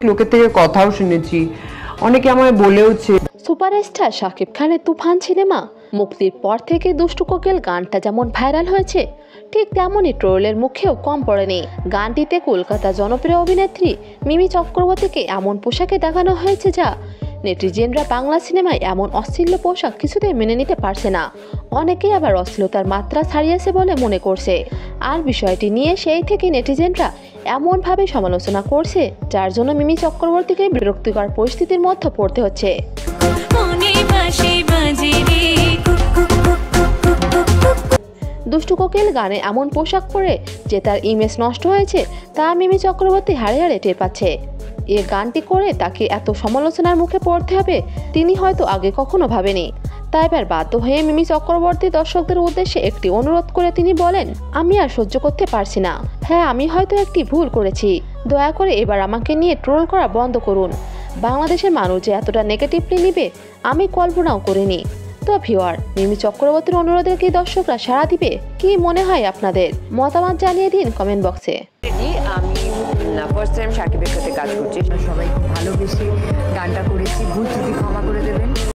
লোকের থেকে কথাও শুনেছি, অনেকে আমায় বলেওছে। সুপারস্টার শাকিব খানের তুফান সিনেমা মুক্তির পর থেকে দুষ্টু কোকিল গানটা যেমন ভাইরাল হয়েছে, ঠিক তেমনই ট্রোলের মুখেও কম পড়েনি। গানটিতে কলকাতা জনপ্রিয় অভিনেত্রী মিমি চক্রবর্তীকে এমন পোশাকে দেখানো হয়েছে যা নেটিজেনরা বাংলা সিনেমায় এমন অশ্লীল পোশাক কিছুতেই মেনে নিতে পারছে না। অনেকেই আবার অশ্লীলতার মাত্রা ছাড়িয়েছে বলে মনে করছে, আর বিষয়টি নিয়ে সেই থেকে নেটিজেনরা এমনভাবে সমালোচনা করছে যার জন্য মিমি চক্রবর্তীকে বিরক্তিকর পরিস্থিতির মধ্যে পড়তে হচ্ছে। দুষ্টু কোকিল গানে এমন পোশাক পরে যে তার ইমেজ নষ্ট হয়েছে তা মিমি চক্রবর্তী হাড়ে হাড়ে টের পাচ্ছে। এ গানটি করে তাকে এত সমালোচনার মুখে পড়তে হবে তিনি হয়তো আগে কখনো ভাবেনি। তাই এবার বাধ্য হয়ে মিমি চক্রবর্তী দর্শকদের উদ্দেশ্যে একটি অনুরোধ করে তিনি বলেন, আমি আর সহ্য করতে পারছি না। হ্যাঁ, আমি হয়তো একটি ভুল করেছি, দয়া করে এবার আমাকে নিয়ে ট্রোল করা বন্ধ করুন। বাংলাদেশের মানুষ যে এতটা নেগেটিভলি নিবে আমি কল্পনাও করিনি। তো ভিউয়ার, মিমি চক্রবর্তীর অনুরোধে কি দর্শকরা সাড়া দিবে? কি মনে হয় আপনাদের? মতামত জানিয়ে দিন কমেন্ট বক্সে। আমি ফার্স্ট টাইম শাকিবের সাথে কাজ করছি, সবাই খুব ভালোবেসে গানটা করেছি, ভুল ত্রুটি ক্ষমা করে দেবেন।